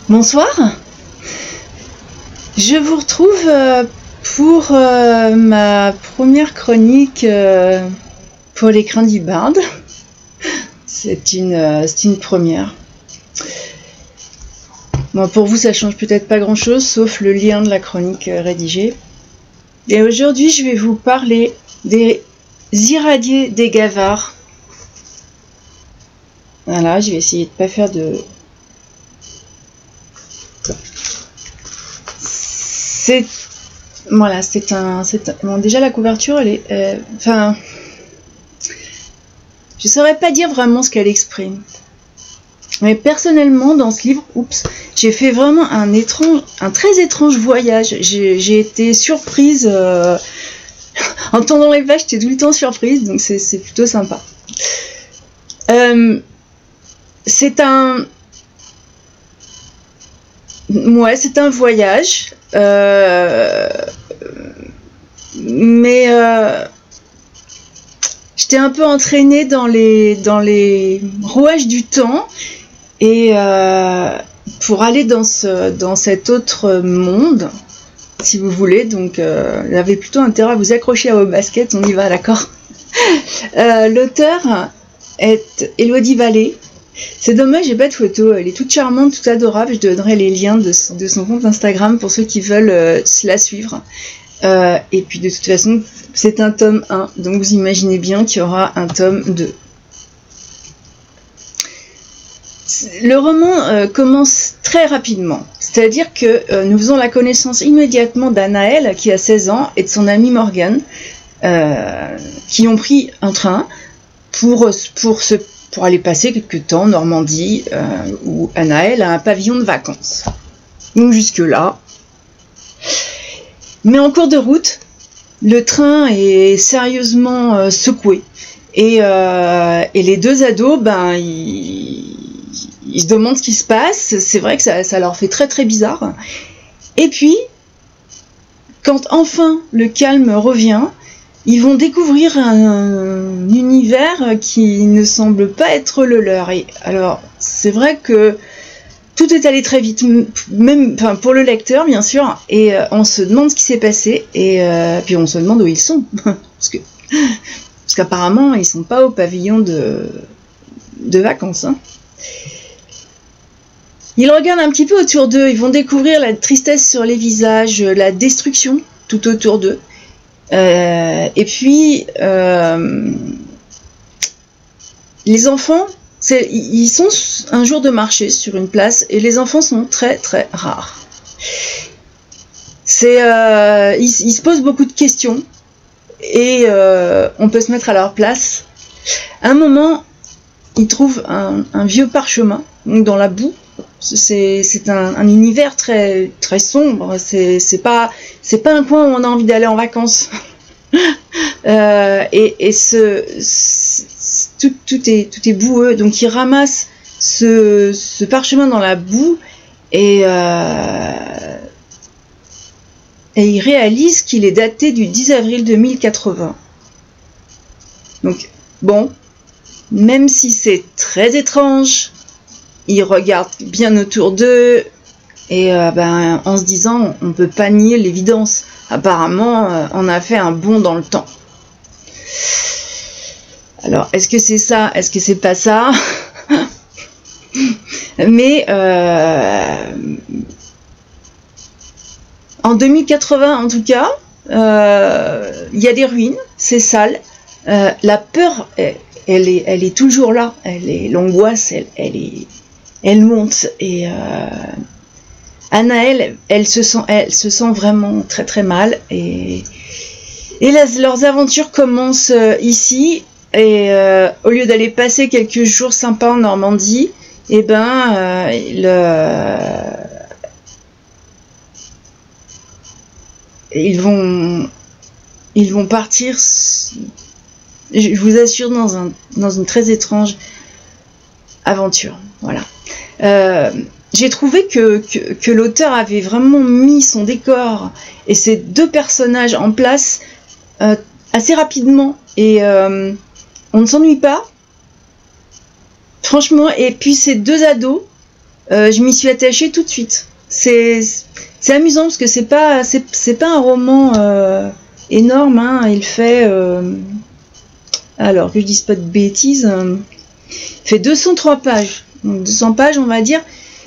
Bonsoir, je vous retrouve pour ma première chronique pour l'écran d'Ibard. C'est une première. Bon, pour vous, ça change peut-être pas grand-chose, sauf le lien de la chronique rédigée. Et aujourd'hui, je vais vous parler des irradiés des Gavards. Voilà, je vais essayer de pas faire de... Voilà, bon, déjà la couverture, elle est... enfin... je saurais pas dire vraiment ce qu'elle exprime. Mais personnellement, dans ce livre, j'ai fait vraiment un très étrange voyage. J'ai été surprise... en tendant les pages, j'étais tout le temps surprise, donc c'est plutôt sympa. C'est un voyage, mais j'étais un peu entraînée dans les rouages du temps et pour aller dans cet autre monde, si vous voulez. Donc, vous avez plutôt intérêt à vous accrocher à vos baskets. On y va, d'accord? L'auteur est Elodie Vallée. C'est dommage, j'ai pas de photo. Elle est toute charmante, toute adorable. Je donnerai les liens de son compte Instagram pour ceux qui veulent la suivre. Et puis de toute façon, c'est un tome 1, donc vous imaginez bien qu'il y aura un tome 2. Le roman commence très rapidement, c'est-à-dire que nous faisons la connaissance immédiatement d'Anaël, qui a 16 ans, et de son amie Morgane, qui ont pris un train pour aller passer quelques temps en Normandie, où Anaël a un pavillon de vacances. Donc jusque-là. Mais en cours de route, le train est sérieusement secoué. Et les deux ados, ils se demandent ce qui se passe. C'est vrai que ça leur fait très très bizarre. Et puis, quand enfin le calme revient, ils vont découvrir un univers qui ne semble pas être le leur. Et alors, c'est vrai que tout est allé très vite, même pour le lecteur, bien sûr, et on se demande ce qui s'est passé, et puis on se demande où ils sont, parce qu'apparemment, ils sont pas au pavillon de vacances. Hein. Ils regardent un petit peu autour d'eux, ils vont découvrir la tristesse sur les visages, la destruction tout autour d'eux. Et puis, les enfants, ils sont un jour de marché sur une place, et les enfants sont très très rares. Ils se posent beaucoup de questions, et on peut se mettre à leur place. À un moment, ils trouvent un vieux parchemin, donc dans la boue. C'est un univers très très sombre. C'est pas un coin où on a envie d'aller en vacances. Et tout est boueux. Donc ils ramassent ce parchemin dans la boue, et ils réalisent qu'il est daté du 10 avril 2080. Donc bon, même si c'est très étrange, ils regardent bien autour d'eux, et en se disant, on ne peut pas nier l'évidence. Apparemment, on a fait un bond dans le temps. Alors, est-ce que c'est ça? Est-ce que c'est pas ça? Mais en 2080, en tout cas, il y a des ruines, c'est sale. La peur, elle est toujours là. L'angoisse, elle monte, et Anaël, elle se sent vraiment très très mal, et leurs aventures commencent ici, et au lieu d'aller passer quelques jours sympas en Normandie, ils vont partir, je vous assure, dans une très étrange aventure. Voilà. J'ai trouvé que l'auteur avait vraiment mis son décor et ces deux personnages en place assez rapidement, et on ne s'ennuie pas, franchement. Et puis ces deux ados, je m'y suis attachée tout de suite. C'est amusant parce que c'est pas un roman énorme, hein. Il fait alors que je dise pas de bêtises, il fait 203 pages. Donc 200 pages, on va dire.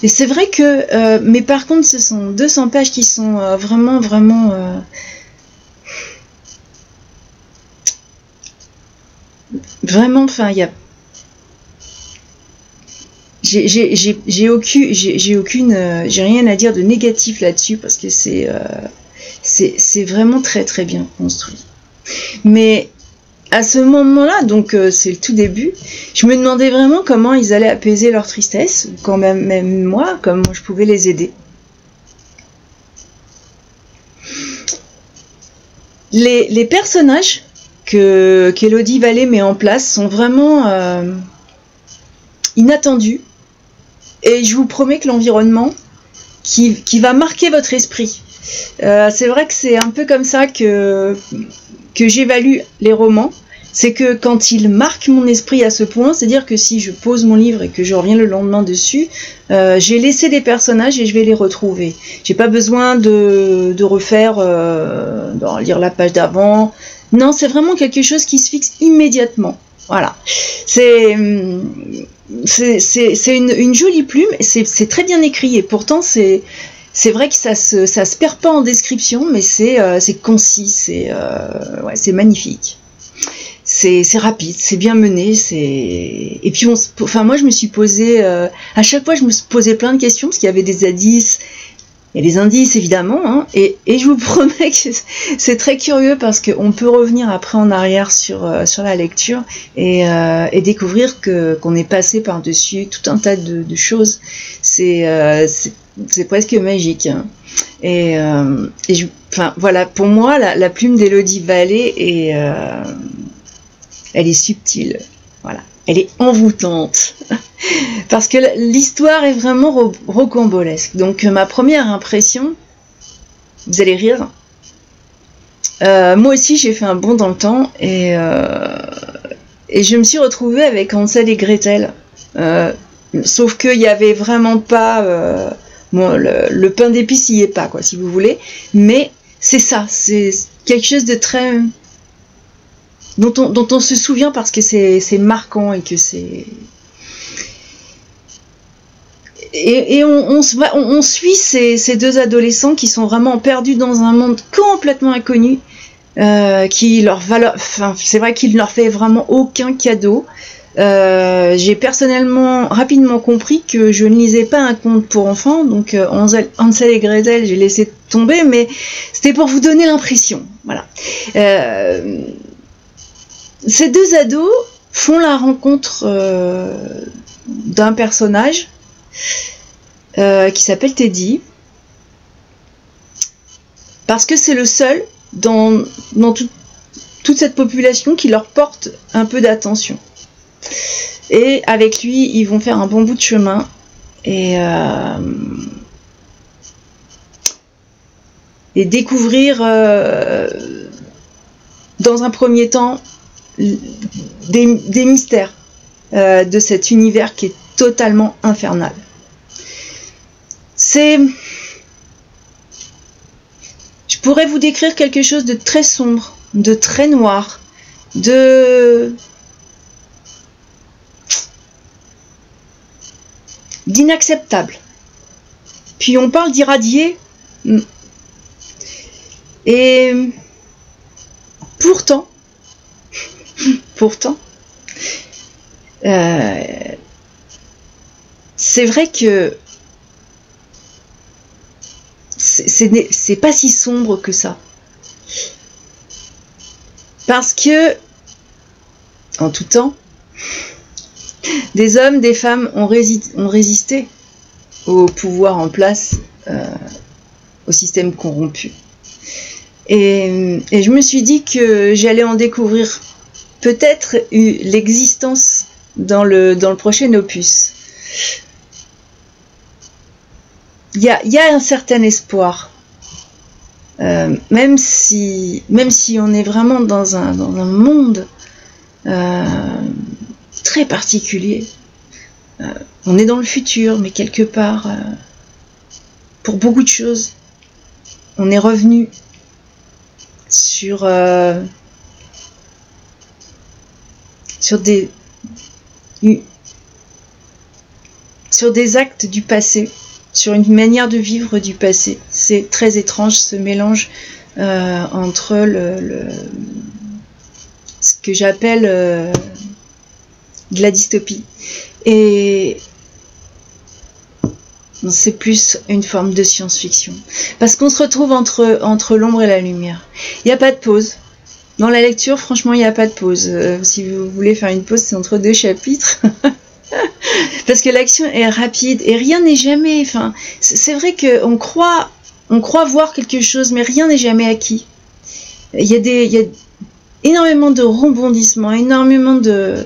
Et c'est vrai que mais par contre ce sont 200 pages qui sont vraiment enfin il y a j'ai rien à dire de négatif là-dessus parce que c'est vraiment très très bien construit. Mais à ce moment-là, donc c'est le tout début, je me demandais vraiment comment ils allaient apaiser leur tristesse, quand même moi, comment je pouvais les aider. Les personnages qu'Elodie Vallée met en place sont vraiment inattendus. Et je vous promets que l'environnement qui va marquer votre esprit. C'est vrai que c'est un peu comme ça que j'évalue les romans. C'est que quand ils marquent mon esprit à ce point, c'est-à-dire que si je pose mon livre et que je reviens le lendemain dessus, j'ai laissé des personnages et je vais les retrouver. J'ai pas besoin de refaire, de lire la page d'avant. Non, c'est vraiment quelque chose qui se fixe immédiatement. Voilà. C'est une jolie plume, c'est très bien écrit et pourtant c'est vrai que ça se perd pas en description, mais c'est concis, c'est magnifique. C'est rapide, c'est bien mené, et puis moi je me suis posé à chaque fois je me posais plein de questions parce qu'il y avait des indices. Il y a des indices évidemment, hein, et je vous promets que c'est très curieux parce qu'on peut revenir après en arrière sur la lecture et découvrir qu'on est passé par-dessus tout un tas de choses. C'est presque magique. Hein. Enfin voilà, pour moi la plume d'Elodie Vallée elle est subtile. Voilà. Elle est envoûtante parce que l'histoire est vraiment rocambolesque. Donc ma première impression, vous allez rire, moi aussi j'ai fait un bond dans le temps et je me suis retrouvée avec Hansel et Gretel, sauf qu'il n'y avait vraiment pas le pain d'épices n'y est pas, quoi, si vous voulez, mais c'est ça, c'est quelque chose de très dont on se souvient parce que c'est marquant et que c'est... Et on suit ces deux adolescents qui sont vraiment perdus dans un monde complètement inconnu, qui leur c'est vrai qu'il ne leur fait vraiment aucun cadeau. J'ai personnellement rapidement compris que je ne lisais pas un conte pour enfants, donc Hansel et Gretel, j'ai laissé tomber, mais c'était pour vous donner l'impression. Voilà. Ces deux ados font la rencontre d'un personnage qui s'appelle Teddy, parce que c'est le seul dans toute cette population qui leur porte un peu d'attention. Et avec lui, ils vont faire un bon bout de chemin et découvrir dans un premier temps des mystères de cet univers qui est totalement infernal. Je pourrais vous décrire quelque chose de très sombre, de très noir, d'inacceptable. Puis on parle d'irradier, et pourtant, c'est vrai que c'est pas si sombre que ça. Parce que, en tout temps, des hommes, des femmes ont résisté au pouvoir en place, au système corrompu. Et je me suis dit que j'allais en découvrir peut-être l'existence dans le prochain opus. Il y a un certain espoir, même si on est vraiment dans un monde très particulier. on est dans le futur, mais quelque part, pour beaucoup de choses, on est revenu sur des actes du passé, sur une manière de vivre du passé. C'est très étrange ce mélange entre ce que j'appelle de la dystopie. Et c'est plus une forme de science-fiction. Parce qu'on se retrouve entre l'ombre et la lumière. Il n'y a pas de pause. Dans la lecture, franchement, il n'y a pas de pause. Si vous voulez faire une pause, c'est entre 2 chapitres. Parce que l'action est rapide et rien n'est jamais... Enfin, c'est vrai qu'on croit voir quelque chose, mais rien n'est jamais acquis. Il y a énormément de rebondissements, énormément de...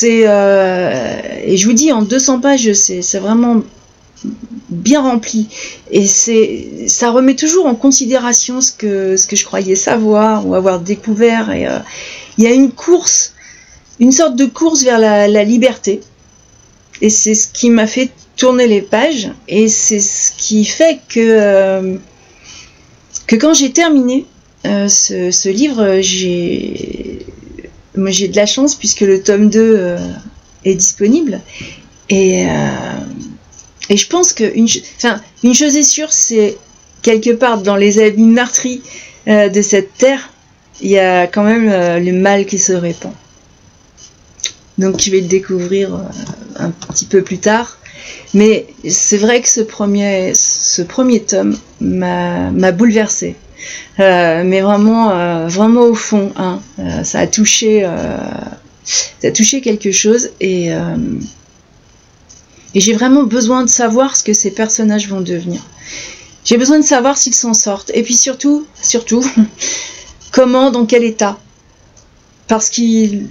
et je vous dis, en 200 pages, c'est vraiment bien rempli. Et ça remet toujours en considération ce que je croyais savoir ou avoir découvert. Et il y a une sorte de course vers la liberté. Et c'est ce qui m'a fait tourner les pages. Et c'est ce qui fait que quand j'ai terminé ce livre, j'ai de la chance puisque le tome 2 est disponible. Et je pense que une chose est sûre, c'est quelque part dans les abîmes meurtris de cette terre, il y a quand même le mal qui se répand. Donc je vais le découvrir un petit peu plus tard. Mais c'est vrai que ce premier tome m'a bouleversée. Mais vraiment au fond, hein, ça a touché quelque chose et j'ai vraiment besoin de savoir ce que ces personnages vont devenir. J'ai besoin de savoir s'ils s'en sortent et puis surtout comment, dans quel état, parce qu'ils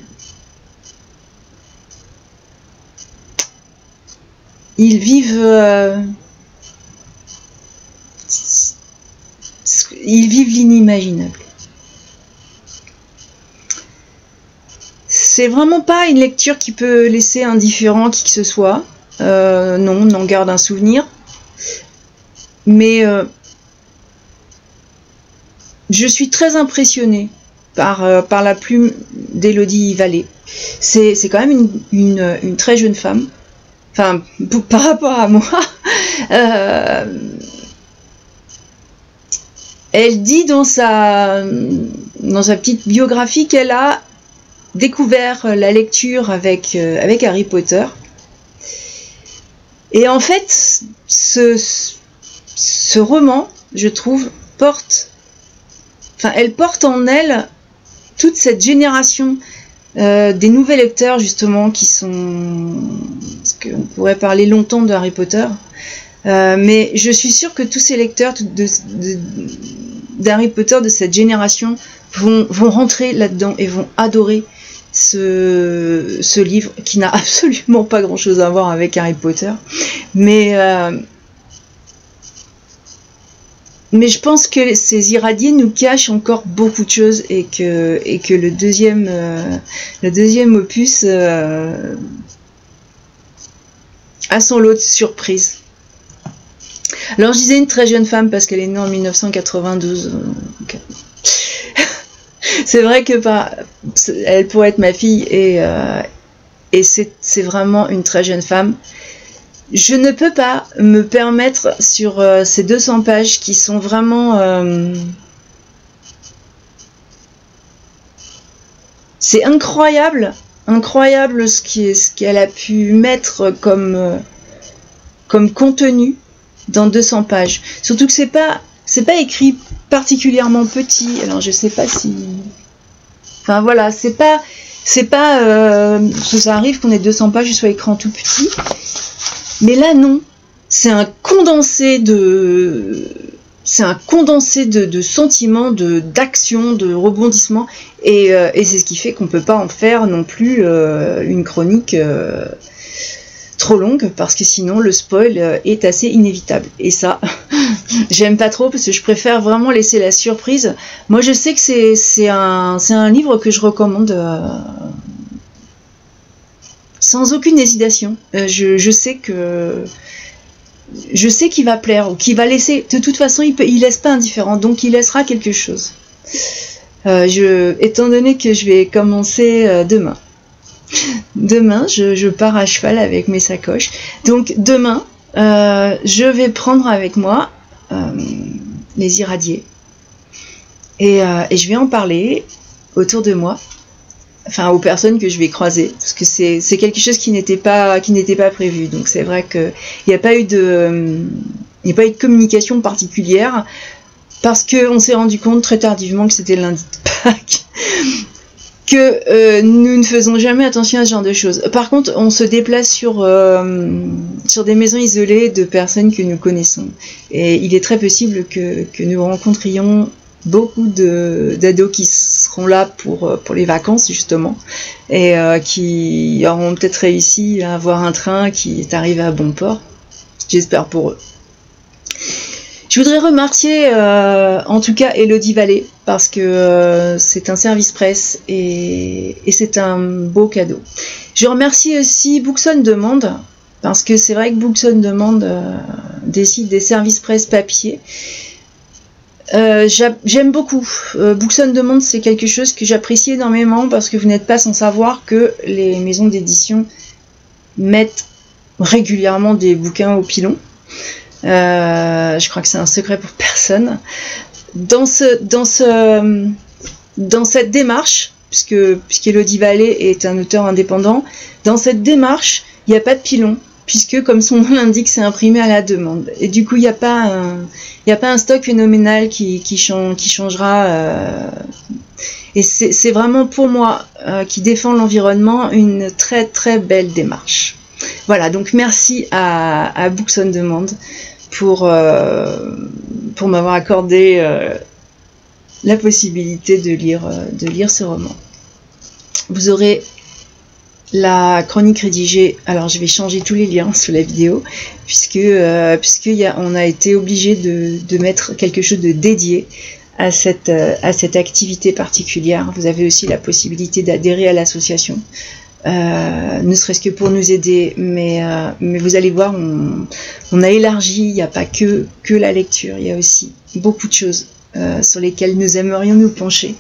vivent l'inimaginable. C'est vraiment pas une lecture qui peut laisser indifférent qui que ce soit. Non, on en garde un souvenir. Mais je suis très impressionnée par la plume d'Élodie Vallée. C'est quand même une très jeune femme. Enfin, par rapport à moi. Elle dit dans sa petite biographie qu'elle a découvert la lecture avec Harry Potter. Et en fait, ce roman, je trouve, elle porte en elle toute cette génération des nouveaux lecteurs, justement, qui sont... Parce qu'on pourrait parler longtemps de Harry Potter. Mais je suis sûre que tous ces lecteurs d'Harry Potter de cette génération vont rentrer là-dedans et vont adorer ce livre qui n'a absolument pas grand-chose à voir avec Harry Potter. Mais je pense que ces irradiés nous cachent encore beaucoup de choses et que le deuxième opus a son lot de surprises. Alors je disais une très jeune femme parce qu'elle est née en 1992. C'est vrai que elle pourrait être ma fille et c'est vraiment une très jeune femme. Je ne peux pas me permettre sur ces 200 pages qui sont vraiment... c'est incroyable ce qu'elle a pu mettre comme contenu dans 200 pages. Surtout que c'est pas écrit particulièrement petit. Alors je sais pas si... Enfin voilà, c'est pas ça arrive qu'on ait 200 pages et soit écran tout petit. Mais là non, c'est un condensé de sentiments, d'action, de rebondissements, et c'est ce qui fait qu'on peut pas en faire non plus une chronique trop longue, parce que sinon le spoil est assez inévitable. Et ça, j'aime pas trop, parce que je préfère vraiment laisser la surprise. Moi je sais que c'est un livre que je recommande sans aucune hésitation. Je sais qu'il va plaire, ou qu'il va laisser, de toute façon il laisse pas indifférent, donc il laissera quelque chose. Étant donné que je vais commencer demain, je pars à cheval avec mes sacoches, donc demain je vais prendre avec moi les irradiés, et je vais en parler autour de moi, enfin aux personnes que je vais croiser, parce que c'est quelque chose qui n'était pas prévu. Donc c'est vrai que il n'y a pas eu de communication particulière, parce que on s'est rendu compte très tardivement que c'était lundi de Pâques, que nous ne faisons jamais attention à ce genre de choses. Par contre, on se déplace sur des maisons isolées de personnes que nous connaissons, et il est très possible que nous rencontrions beaucoup d'ados qui seront là pour les vacances justement, et qui auront peut-être réussi à avoir un train qui est arrivé à bon port. J'espère pour eux. Je voudrais remercier en tout cas Elodie Vallée, parce que c'est un service presse et c'est un beau cadeau. Je remercie aussi Books on Demand, parce que c'est vrai que Books on Demand décide des services presse papier. J'aime beaucoup. Books on Demand, c'est quelque chose que j'apprécie énormément, parce que vous n'êtes pas sans savoir que les maisons d'édition mettent régulièrement des bouquins au pilon. Je crois que c'est un secret pour personne. Dans cette démarche, puisqu'Elodie Vallée est un auteur indépendant, dans cette démarche, il n'y a pas de pilon, puisque, comme son nom l'indique, c'est imprimé à la demande. Et du coup, il n'y a pas un stock phénoménal qui changera. Et c'est vraiment, pour moi, qui défend l'environnement, une très très belle démarche. Voilà, donc merci à Books on Demand pour m'avoir accordé la possibilité de lire ce roman. Vous aurez la chronique rédigée. Alors je vais changer tous les liens sous la vidéo, puisque on a été obligé de mettre quelque chose de dédié à cette activité particulière. Vous avez aussi la possibilité d'adhérer à l'association, ne serait-ce que pour nous aider, mais vous allez voir, on a élargi. Il n'y a pas que la lecture, il y a aussi beaucoup de choses sur lesquelles nous aimerions nous pencher.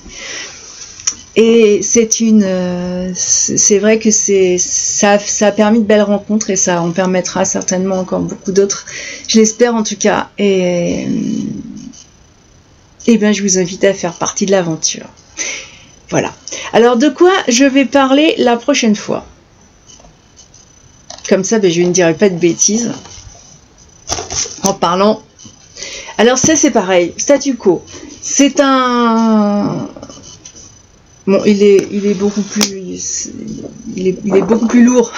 Et c'est vrai que ça a permis de belles rencontres, et ça en permettra certainement encore beaucoup d'autres, je l'espère en tout cas. Et bien, je vous invite à faire partie de l'aventure. Voilà. Alors, de quoi je vais parler la prochaine fois? Comme ça, je ne dirai pas de bêtises en parlant. Alors, ça, c'est pareil. Statu quo. C'est un... Bon, il est beaucoup plus... Il est beaucoup plus lourd.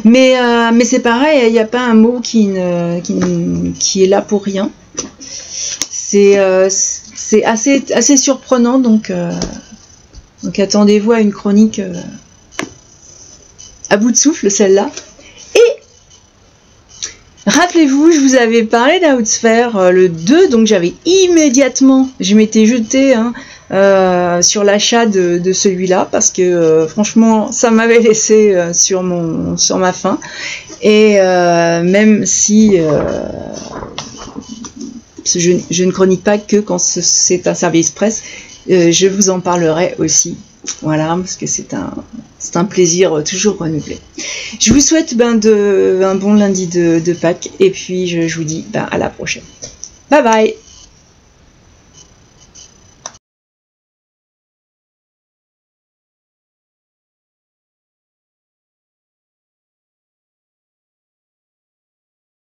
Mais c'est pareil, il n'y a pas un mot qui est là pour rien. C'est assez surprenant, donc attendez-vous à une chronique à bout de souffle, celle-là. Et rappelez-vous, je vous avais parlé d'Outsphere, le 2, donc je m'étais jetée sur l'achat de celui-là, parce que franchement, ça m'avait laissé sur ma faim. Et même si je ne chronique pas que quand c'est un service presse, je vous en parlerai aussi. Voilà, parce que c'est un plaisir toujours renouvelé. Je vous souhaite un bon lundi de Pâques, et puis je vous dis à la prochaine. Bye bye.